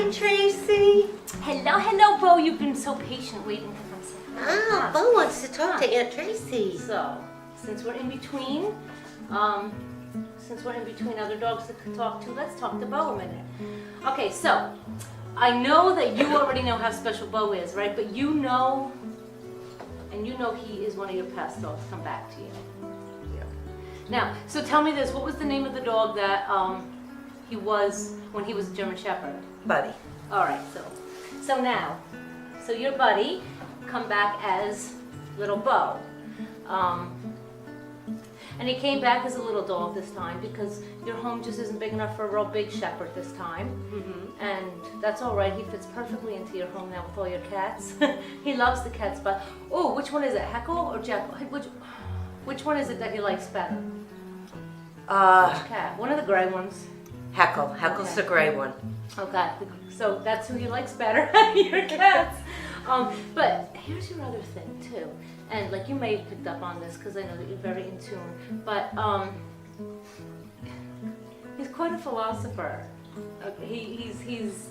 Hi, Tracey. Hello, Bo. You've been so patient waiting to come say. Bo wants to talk to Aunt Tracey. So, since we're in between other dogs to talk to, let's talk to Bo a minute. Okay, so I know that you already know how special Bo is, right? But you know he is one of your past dogs. Come back to you. Yeah. Now, so tell me this: what was the name of the dog that he was when he was a German Shepherd? Buddy. All right, so your buddy come back as little Bo. And he came back as a little dog this time because your home just isn't big enough for a real big shepherd this time. Mm-hmm. And that's all right, he fits perfectly into your home now with all your cats. He loves the cats, but, which one is it, Heckle or Jekyll? Which one is it that he likes better? Which cat? One of the gray ones. Heckle. Heckle's the gray one. Okay, so that's who he likes better, your cats. But here's your other thing too, and like you may have picked up on this because I know that you're very in tune, but he's quite a philosopher. He's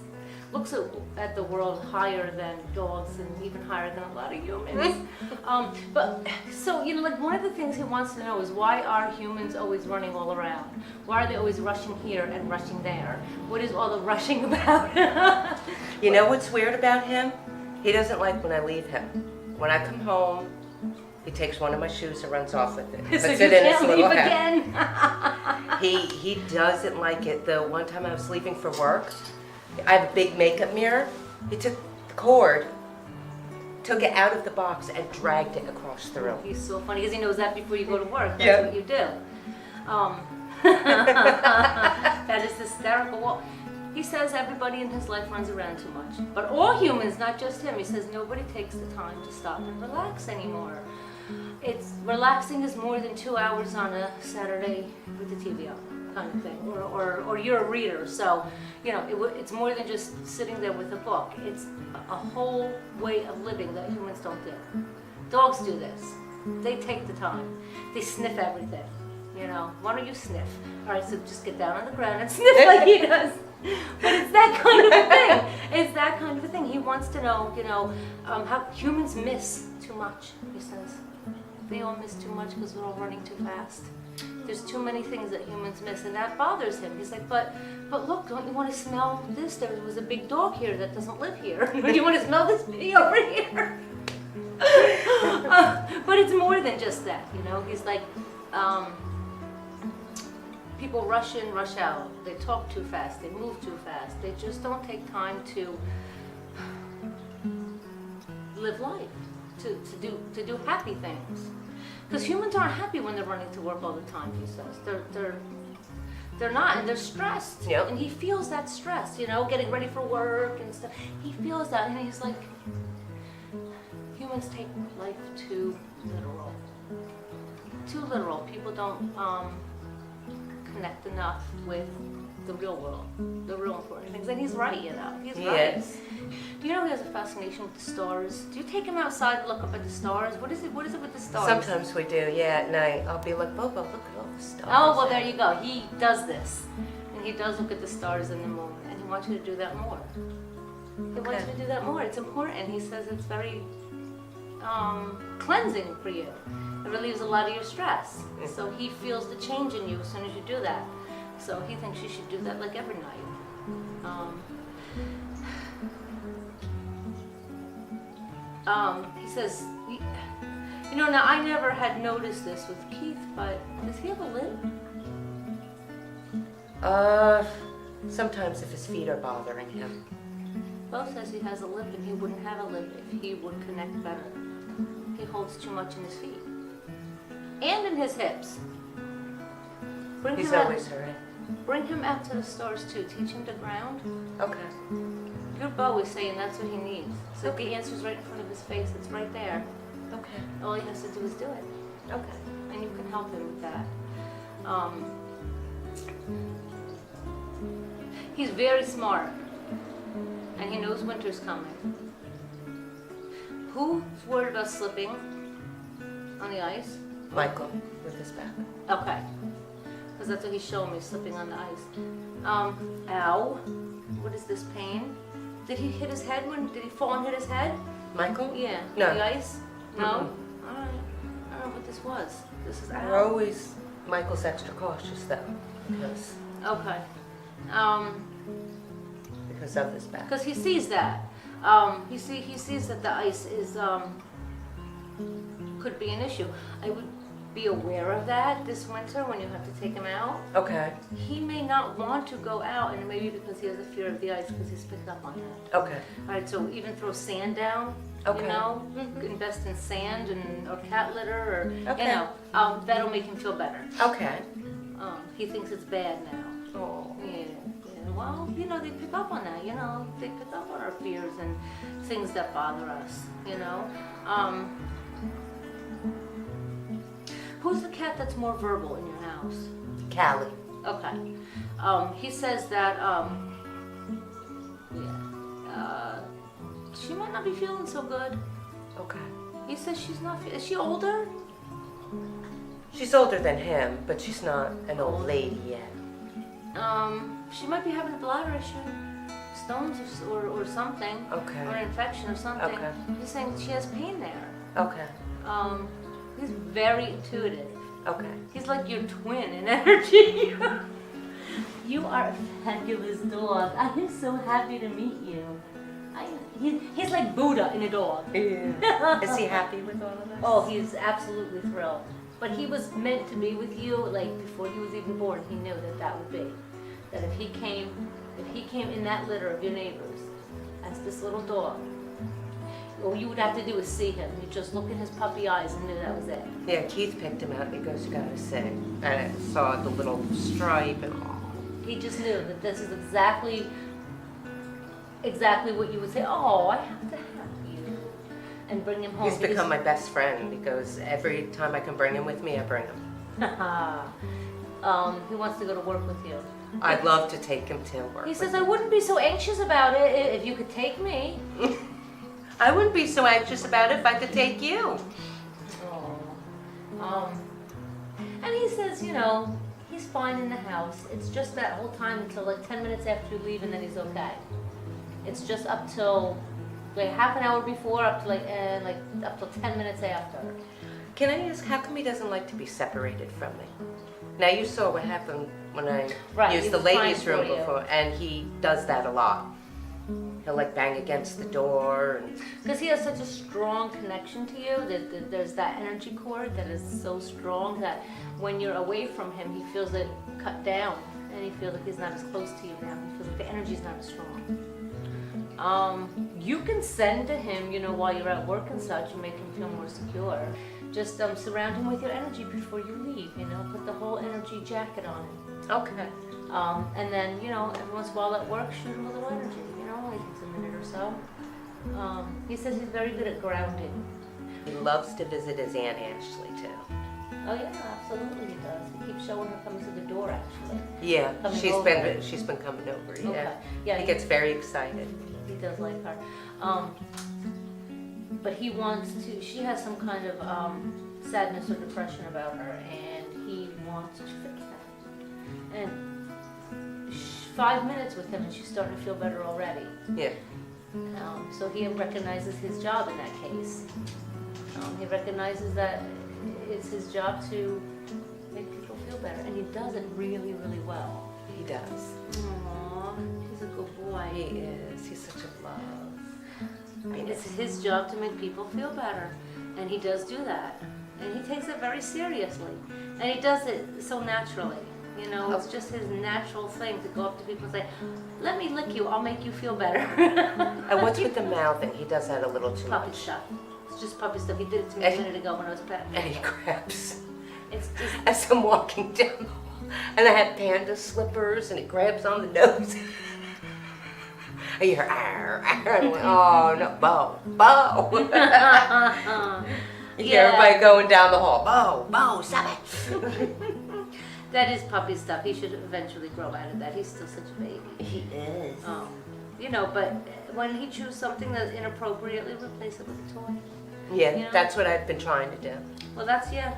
looks at the world higher than dogs and even higher than a lot of humans. But so like one of the things he wants to know is why are humans always running all around? Why are they always rushing here and rushing there? What is all the rushing about? You know what's weird about him? He doesn't like when I leave him. When I come home, he takes one of my shoes and runs off with it. Puts So it you in his can't little leave hat. again. He doesn't like it. The one time I was leaving for work, I have a big makeup mirror. He took the cord, took it out of the box, and dragged it across the room. He's so funny because he knows that before you go to work. That's Yeah. what you do. That is hysterical. Well, he says everybody in his life runs around too much. But all humans, not just him. He says nobody takes the time to stop and relax anymore. Relaxing is more than 2 hours on a Saturday with the TV on, kind of thing. Or you're a reader, so it's more than just sitting there with a book. It's a whole way of living that humans don't do. Dogs do this. They take the time. They sniff everything. Why don't you sniff? All right, so just get down on the ground and sniff like he does. But it's that kind of a thing. It's that kind of a thing. He wants to know, how humans miss too much, he says. They all miss too much because we're all running too fast. There's too many things that humans miss, and that bothers him. He's like, but look, don't you want to smell this? There was a big dog here that doesn't live here. Do you want to smell this pee over here? But it's more than just that, He's like, people rush in, rush out. They talk too fast. They move too fast. They just don't take time to live life, to do happy things. Because humans aren't happy when they're running to work all the time. He says they're not, and they're stressed. Yep. And he feels that stress. Getting ready for work and stuff. He feels that, and he's like, humans take life too literal. Too literal. People don't connect enough with the real world, the real important things. And he's right, He's right. Yes. Do you know he has a fascination with the stars? Do you take him outside and look up at the stars? What is it with the stars? Sometimes we do, at night. I'll be like, Bobo, look at all the stars. Oh, well, there you go. He does this. And he does look at the stars and the moon. And he wants you to do that more. He wants you to do that more. It's important. He says it's very cleansing for you. It relieves a lot of your stress. So he feels the change in you as soon as you do that. So he thinks you should do that like every night. He says, now I never had noticed this with Keith, but does he have a limp? Sometimes if his feet are bothering him. Bo says he has a limp and he wouldn't have a limp if he would connect better. He holds too much in his feet. And in his hips. He's always hurting. Bring him out to the stars too. Teach him to ground. Okay. Your Bo is saying that's what he needs. So if the answer's right in front of his face, it's right there. Okay. All he has to do is do it. Okay. And you can help him with that. He's very smart. And he knows winter's coming. Who's worried about slipping on the ice? Michael, with his back. Okay. Because because that's what he's showing me, slipping on the ice. Ow. What is this pain? Did he hit his head did he fall and hit his head? Michael? Yeah. No. The ice? No? Mm-mm. Alright. I don't know what this was. This is We're always, Michael's extra cautious though, because Okay. because of his back. Because he sees that. He sees that the ice is could be an issue. I would be aware of that this winter when you have to take him out. Okay, He may not want to go out, and maybe because he has a fear of the ice because he's picked up on it. okay, All right, so even throw sand down. Okay. You know, invest in sand or cat litter, or Okay. you know, that'll make him feel better. okay. He thinks it's bad now. Oh. Yeah. Well, you know, they pick up on that, you know. They pick up on our fears and things that bother us, you know. Who's the cat that's more verbal in your house? Callie. Okay. He says that, she might not be feeling so good. Okay. He says she's not, is she older? She's older than him, but she's not an old lady yet. She might be having a bladder issue, stones or something, Okay. or infection or something. Okay. He's saying she has pain there. Okay. He's very intuitive. Okay. He's like your twin in energy. You are a fabulous dog. I am so happy to meet you. He's like Buddha in a dog. Yeah. Is he happy with all of this? Oh, he's absolutely thrilled. But he was meant to be with you, like before he was even born. He knew that would be. That if he came in that litter of your neighbors as this little dog, all you would have to do is see him. You just look in his puppy eyes and knew that was it. Yeah, Keith picked him out and he goes, you gotta say. And I saw the little stripe and all. He just knew that this is exactly what you would say. Oh, I have to have you, and bring him home. He's become my best friend. He goes, every time I can bring him with me, I bring him. He wants to go to work with you. I'd love to take him to work. He says, I wouldn't be so anxious about it if you could take me. I wouldn't be so anxious about it if I could take you. And he says, you know, he's fine in the house. It's just that whole time until like 10 minutes after you leave, and then he's okay. It's just up till like half an hour before, up to up till 10 minutes after. Can I ask, how come he doesn't like to be separated from me? Now you saw what happened when I used he the was ladies' crying room for you. before, and he does that a lot. He'll like bang against the door and Because he has such a strong connection to you, that there's that energy cord that is so strong that when you're away from him, he feels it cut down, and he feels like he's not as close to you now. He feels like the energy's not as strong. You can send to him, you know, while you're at work and such, and make him feel more secure. Just surround him with your energy before you leave, you know, put the whole energy jacket on him. okay. And then, you know, every once in a while at work, shoot him a little energy, you know, like it's a minute or so. He says he's very good at grounding. He loves to visit his Aunt Ashley too. Oh yeah, absolutely he does. He keeps showing her coming to the door actually. Yeah, Coming she's over. been coming over. Yeah, Okay. Yeah, he gets very excited. He does like her. But he wants to, she has some kind of sadness or depression about her, and he wants to fix that. And 5 minutes with him and she's starting to feel better already. Yeah. So he recognizes his job in that case. He recognizes that it's his job to make people feel better, and he does it really, really well. He does. Aww, he's a good boy. He is. He's such a love. It's his job to make people feel better, and he does do that. And he takes it very seriously, and he does it so naturally. You know, it's just his natural thing to go up to people and say, "Let me lick you. I'll make you feel better." And what's with the mouthing? He does that a little too Puppy much. stuff. It's just puppy stuff. He did it to me a minute ago when I was petting And him. he grabs. It's just As I'm walking down the hall, and I had panda slippers, and he grabs on the nose. And you hear, arr, arr. And I went, oh no, Bo. You hear everybody going down the hall, Bo, stop it. that is puppy stuff. He should eventually grow out of that. He's still such a baby. He is. You know, but when he chews something that's inappropriately, replace it with a toy. Yeah, You know? that's what I've been trying to do. Well,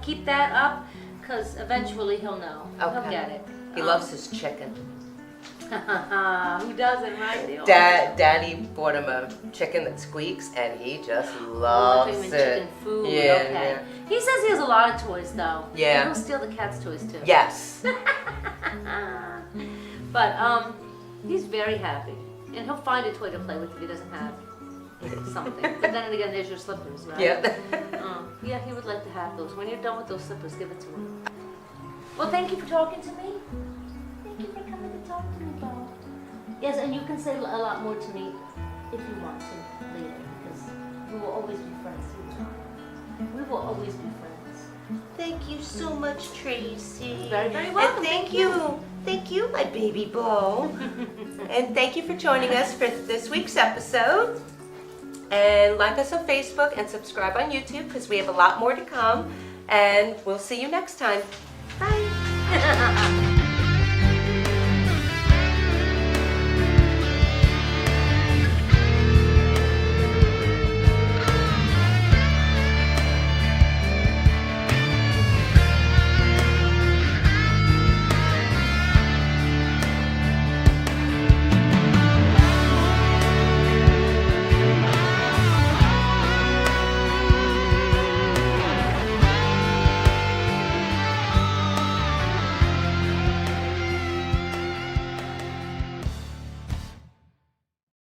keep that up, because eventually he'll know. He'll Okay. get it. He loves his chicken. Who doesn't, right? They all Daddy bought him a chicken that squeaks, and he just loves him in it. chicken food. Yeah, Okay. yeah. He says he has a lot of toys, though. Yeah. And he'll steal the cat's toys too. Yes. But he's very happy, and he'll find a toy to play with if he doesn't have something. But then again, there's your slippers, right? Yeah. Yeah, he would like to have those. When you're done with those slippers, give it to him. Well, thank you for talking to me. Thank you for coming to talk to me, Bob. Yes, and you can say a lot more to me if you want to later, because we will always be friends, you and I. We will always be friends. Thank you so much, Tracy. Very, very welcome. And thank you, my baby Bo. And thank you for joining us for this week's episode. And like us on Facebook and subscribe on YouTube because we have a lot more to come. And we'll see you next time. Bye.